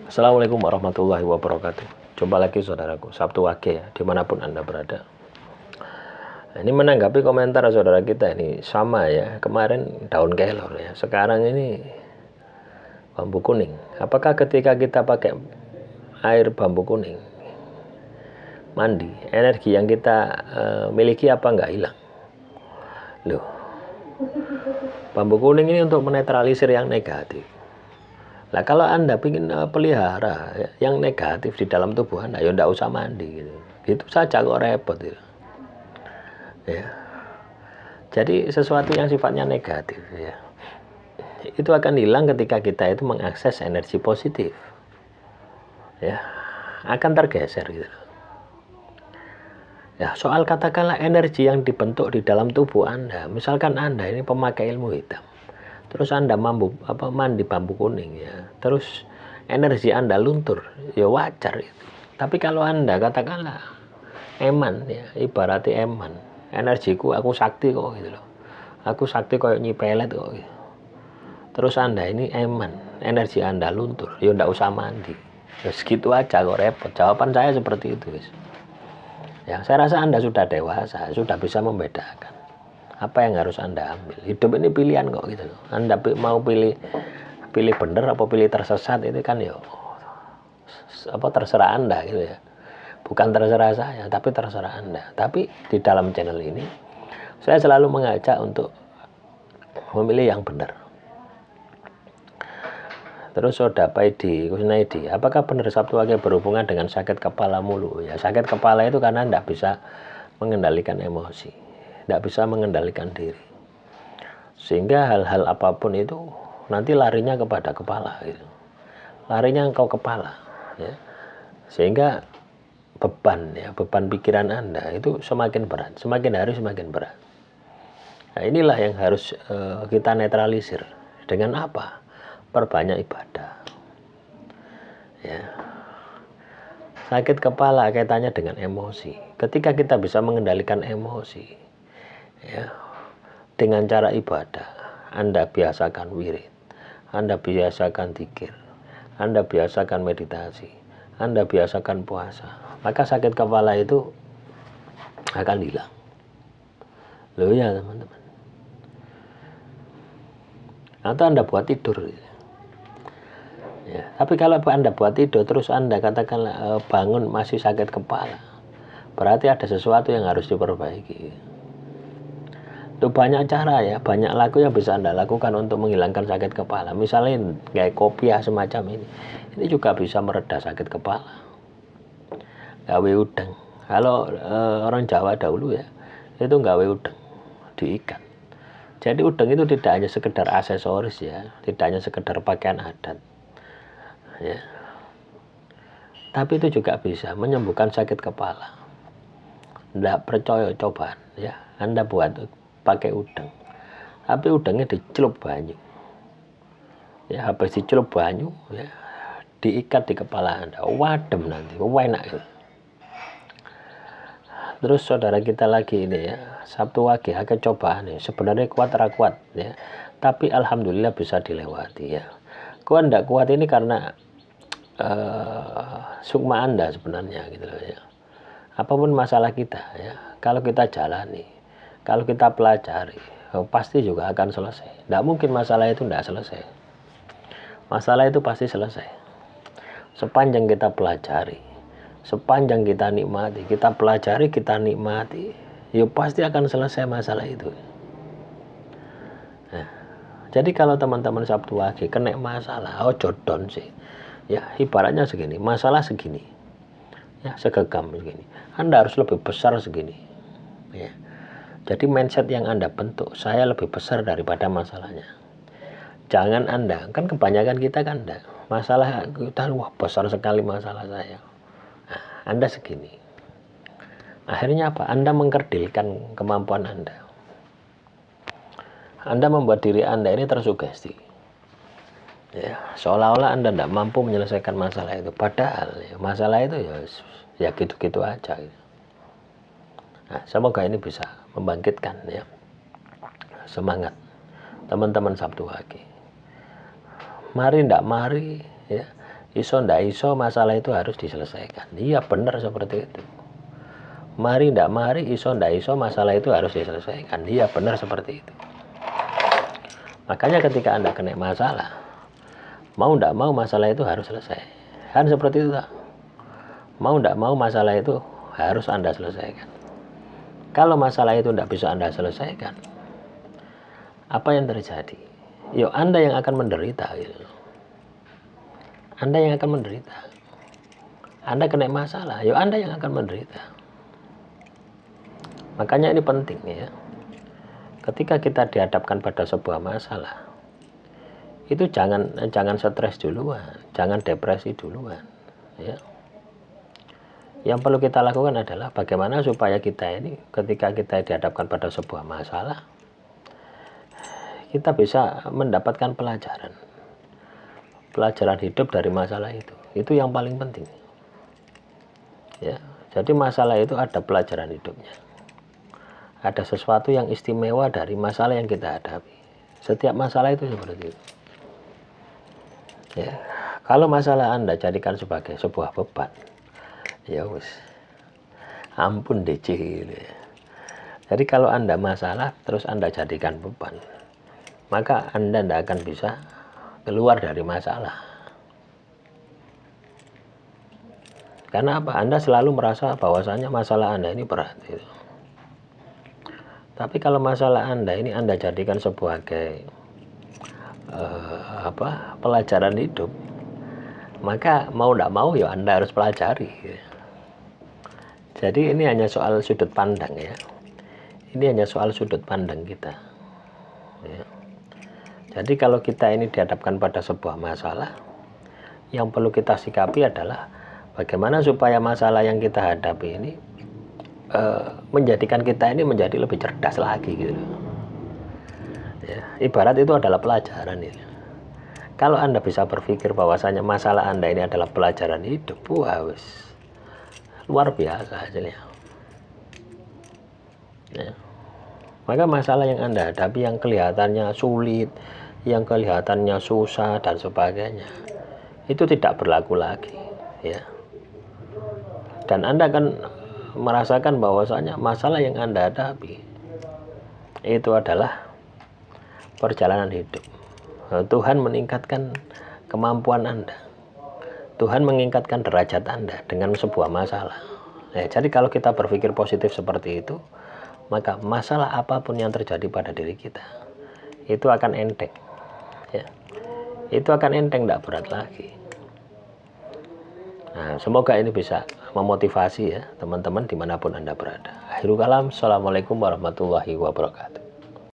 Assalamualaikum warahmatullahi wabarakatuh. Jumpa lagi saudaraku, Sabtu Wage ya, dimanapun Anda berada. Nah, ini menanggapi komentar saudara kita ini sama ya, kemarin daun kelor ya, sekarang ini bambu kuning. Apakah ketika kita pakai air bambu kuning mandi, energi yang kita miliki apa nggak hilang? Loh, bambu kuning ini untuk menetralisir yang negatif. Nah, kalau Anda ingin pelihara yang negatif di dalam tubuh Anda, ya enggak usah mandi gitu. Gitu saja kok repot gitu. Ya. Jadi sesuatu yang sifatnya negatif ya, itu akan hilang ketika kita itu mengakses energi positif. Ya, akan tergeser gitu. Ya, soal katakanlah energi yang dibentuk di dalam tubuh Anda, misalkan Anda ini pemakai ilmu hitam. Terus Anda mandi bambu kuning ya. Terus energi Anda luntur, ya wajar itu. Tapi kalau Anda katakanlah eman ya, ibaratnya eman, energiku aku sakti kok gitu loh. Aku sakti kayak nyipelet kok gitu. Terus Anda ini eman, energi Anda luntur, ya ndak usah mandi. Ya segitu aja kok repot. Jawaban saya seperti itu, guys. Ya, saya rasa Anda sudah dewasa, sudah bisa membedakan apa yang harus Anda ambil. Hidup ini pilihan kok gitu loh. Anda mau pilih benar apa pilih tersesat, itu kan ya terserah Anda gitu ya. Bukan terserah saya, tapi terserah Anda. Tapi di dalam channel ini saya selalu mengajak untuk memilih yang benar. Terus Soda Paidi Kusnaidi, apakah benar Sabtu Wage berhubungan dengan sakit kepala mulu? Ya, sakit kepala itu karena Anda bisa mengendalikan emosi, tidak bisa mengendalikan diri, sehingga hal-hal apapun itu nanti larinya kepada kepala gitu. Larinya engkau kepala ya, sehingga beban pikiran Anda itu semakin berat, semakin hari semakin berat. Nah, inilah yang harus kita netralisir dengan apa? Perbanyak ibadah ya. Sakit kepala kaitannya dengan emosi. Ketika kita bisa mengendalikan emosi ya, dengan cara ibadah, Anda biasakan wirid, Anda biasakan zikir, Anda biasakan meditasi, Anda biasakan puasa, maka sakit kepala itu akan hilang. Loh ya teman-teman. Atau Anda buat tidur ya. Tapi kalau Anda buat tidur terus Anda katakanlah bangun masih sakit kepala, berarti ada sesuatu yang harus diperbaiki. Itu banyak cara ya, banyak laku yang bisa Anda lakukan untuk menghilangkan sakit kepala. Misalnya kayak kopiah semacam ini juga bisa mereda sakit kepala. Gawe udang. Kalau orang Jawa dahulu ya, itu gawe udang, diikat. Jadi udang itu tidak hanya sekedar aksesoris ya, tidak hanya sekedar pakaian adat ya, tapi itu juga bisa menyembuhkan sakit kepala. Tidak percaya cobaan ya, Anda buat pakai udang, tapi udangnya dicelup banyu ya, habis dicelup banyu ya, diikat di kepala Anda, wadem nanti, enak gitu. Terus saudara kita lagi ini ya, Sabtu Wage agak cobaan ya, sebenarnya kuat kuat ya, tapi alhamdulillah bisa dilewati ya. Kuat tidak kuat ini karena sukma Anda sebenarnya gitu loh ya. Apapun masalah kita ya, kalau kita jalani, kalau kita pelajari, pasti juga akan selesai. Tidak mungkin masalah itu tidak selesai. Masalah itu pasti selesai sepanjang kita pelajari, sepanjang kita nikmati, kita pelajari, kita nikmati, ya pasti akan selesai masalah itu. Nah, jadi kalau teman-teman Sabtu Wage kena masalah, jodoh sih ya, ibaratnya segini, masalah segini ya, segegam segini, Anda harus lebih besar segini ya. Jadi mindset yang Anda bentuk, saya lebih besar daripada masalahnya. Jangan Anda, kan kebanyakan kita kan enggak, masalah kita wah besar sekali masalah saya, nah, Anda segini, akhirnya apa? Anda mengkerdilkan kemampuan Anda membuat diri Anda ini tersugesti ya, seolah-olah Anda tidak mampu menyelesaikan masalah itu, padahal ya, masalah itu ya gitu-gitu aja gitu. Nah, semoga ini bisa membangkitkan ya semangat teman-teman Sabtu Wage. Mari ndak mari ya, Iso ndak iso masalah itu harus diselesaikan. Iya benar seperti itu. Mari ndak mari, iso ndak iso masalah itu harus diselesaikan. Iya benar seperti itu. Makanya ketika Anda kena masalah, mau ndak mau masalah itu harus selesai. Kan seperti itu tak? Mau ndak mau masalah itu harus Anda selesaikan. Kalau masalah itu ndak bisa Anda selesaikan, apa yang terjadi? Yo Anda yang akan menderita gitu. Anda yang akan menderita. Anda kena masalah, yo Anda yang akan menderita. Makanya ini penting ya. Ketika kita dihadapkan pada sebuah masalah, itu jangan stres duluan, jangan depresi duluan, ya. Yang perlu kita lakukan adalah bagaimana supaya kita ini ketika kita dihadapkan pada sebuah masalah, kita bisa mendapatkan pelajaran hidup dari masalah itu. Itu yang paling penting. Ya, jadi masalah itu ada pelajaran hidupnya. Ada sesuatu yang istimewa dari masalah yang kita hadapi. Setiap masalah itu seperti itu. Ya, kalau masalah Anda jadikan sebagai sebuah beban, ya wis, ampun DC. Ya. Jadi kalau Anda masalah terus Anda jadikan beban, maka Anda tidak akan bisa keluar dari masalah. Karena apa? Anda selalu merasa bahwasanya masalah Anda ini berat. Gitu. Tapi kalau masalah Anda ini Anda jadikan sebagai pelajaran hidup, maka mau tidak mau ya Anda harus pelajari. Gitu. Jadi ini hanya soal sudut pandang ya. Ini hanya soal sudut pandang kita. Ya. Jadi kalau kita ini dihadapkan pada sebuah masalah, yang perlu kita sikapi adalah bagaimana supaya masalah yang kita hadapi ini menjadikan kita ini menjadi lebih cerdas lagi gitu. Ya, ibarat itu adalah pelajaran ini. Kalau Anda bisa berpikir bahwasanya masalah Anda ini adalah pelajaran hidup, wah wis, luar biasa hasilnya. Ya. Maka masalah yang Anda hadapi yang kelihatannya sulit, yang kelihatannya susah dan sebagainya, itu tidak berlaku lagi, ya. Dan Anda akan merasakan bahwasanya masalah yang Anda hadapi itu adalah perjalanan hidup. Tuhan meningkatkan kemampuan Anda. Tuhan meningkatkan derajat Anda dengan sebuah masalah. Ya, jadi kalau kita berpikir positif seperti itu, maka masalah apapun yang terjadi pada diri kita itu akan enteng. Ya. Itu akan enteng, tidak berat lagi. Nah, semoga ini bisa memotivasi ya teman-teman dimanapun Anda berada. Akhirul kalam, assalamualaikum warahmatullahi wabarakatuh.